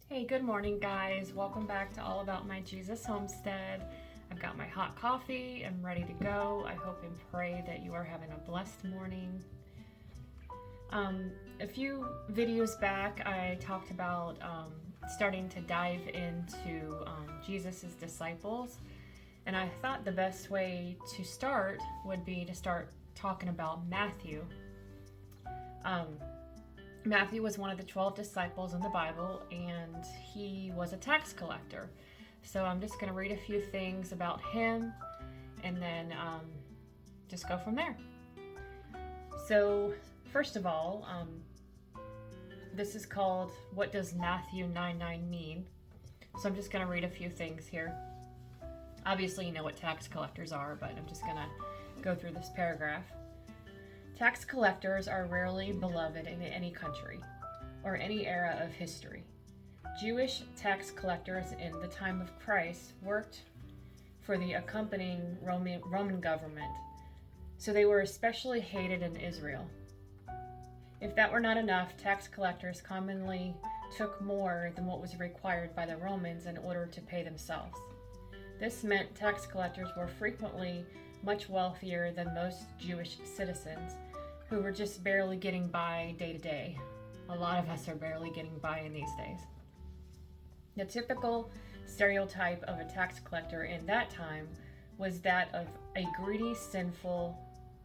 Hey, good morning, guys. Welcome back to All About My Jesus Homestead. I've got my hot coffee. I'm ready to go. I hope and pray that you are having a blessed morning. A few videos back, I talked about starting to dive into Jesus's disciples, and I thought the best way to start would be to start talking about Matthew. Matthew was one of the 12 disciples in the Bible, and he was a tax collector. So I'm just going to read a few things about him and then just go from there. So, first of all, this is called What Does Matthew 9:9 Mean? So I'm just going to read a few things here. Obviously, you know what tax collectors are, but I'm just going to go through this paragraph. Tax collectors are rarely beloved in any country or any era of history. Jewish tax collectors in the time of Christ worked for the accompanying Roman government, so they were especially hated in Israel. If that were not enough, tax collectors commonly took more than what was required by the Romans in order to pay themselves. This meant tax collectors were frequently much wealthier than most Jewish citizens, who were just barely getting by day to day. A lot of us are barely getting by in these days. The typical stereotype of a tax collector in that time was that of a greedy, sinful,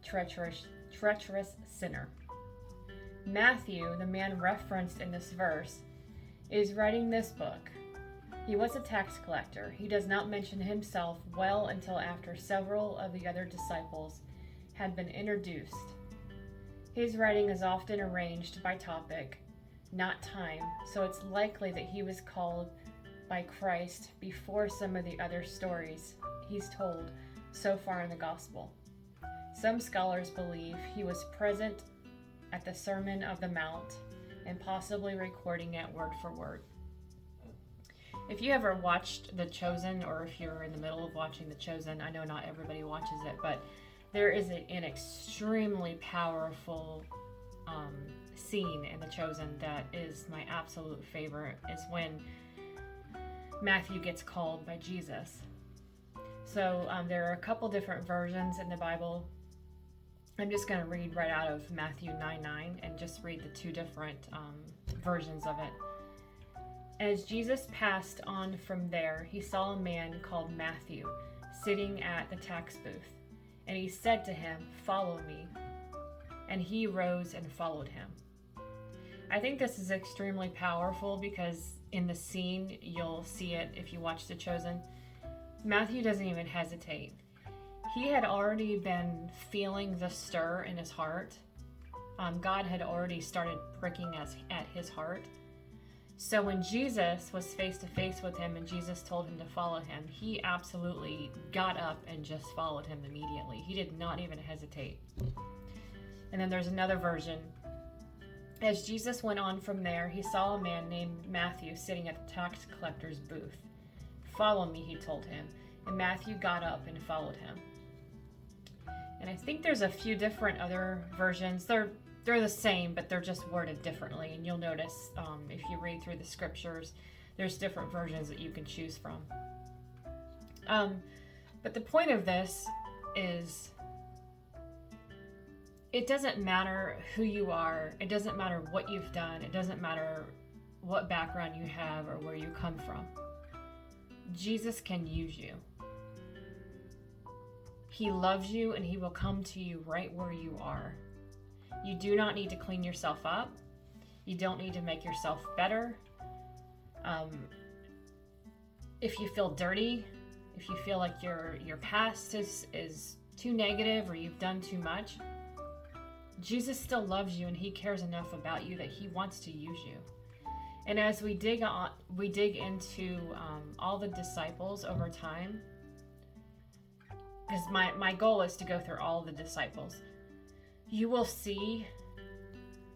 treacherous sinner. Matthew, the man referenced in this verse, is writing this book. He was a tax collector. He does not mention himself well until after several of the other disciples had been introduced. His writing is often arranged by topic, not time, so it's likely that he was called by Christ before some of the other stories he's told so far in the gospel. Some scholars believe he was present at the Sermon of the Mount and possibly recording it word for word. If you ever watched The Chosen, or if you're in the middle of watching The Chosen, I know not everybody watches it, but there is an extremely powerful scene in The Chosen that is my absolute favorite, is when Matthew gets called by Jesus. So there are a couple different versions in the Bible. I'm just going to read right out of Matthew 9:9 and just read the two different versions of it. As Jesus passed on from there, he saw a man called Matthew sitting at the tax booth. And he said to him, "Follow me." And he rose and followed him. I think this is extremely powerful because in the scene, you'll see it if you watch The Chosen. Matthew doesn't even hesitate. He had already been feeling the stir in his heart. God had already started pricking at his heart. So when Jesus was face to face with him and Jesus told him to follow him, he absolutely got up and just followed him immediately. He did not even hesitate. And then there's another version. As Jesus went on from there, he saw a man named Matthew sitting at the tax collector's booth. "Follow me," he told him. And Matthew got up and followed him. And I think there's a few different other versions. They're the same, but they're just worded differently. And you'll notice if you read through the scriptures, there's different versions that you can choose from. But the point of this is, it doesn't matter who you are. It doesn't matter what you've done. It doesn't matter what background you have or where you come from. Jesus can use you. He loves you and he will come to you right where you are. You do not need to clean yourself up. You don't need to make yourself better. If you feel dirty, if you feel like your past is too negative or you've done too much, Jesus still loves you and he cares enough about you that he wants to use you. And as we dig into all the disciples over time, because my goal is to go through all the disciples, you will see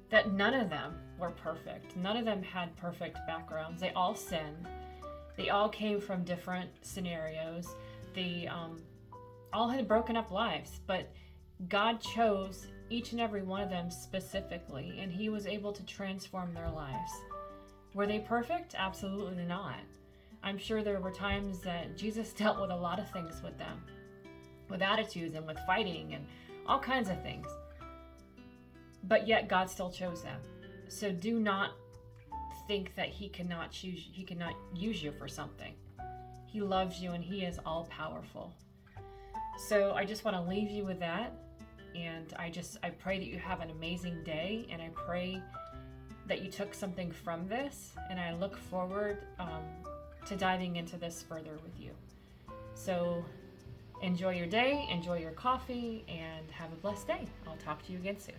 that none of them were perfect. None of them had perfect backgrounds. They all sinned. They all came from different scenarios. They all had broken up lives, but God chose each and every one of them specifically, and he was able to transform their lives. Were they perfect? Absolutely not. I'm sure there were times that Jesus dealt with a lot of things with them, with attitudes and with fighting and all kinds of things. But yet God still chose them. So do not think that he cannot use you for something. He loves you and he is all powerful. So I just want to leave you with that. And I pray that you have an amazing day, and I pray that you took something from this, and I look forward to diving into this further with you. So enjoy your day, enjoy your coffee, and have a blessed day. I'll talk to you again soon.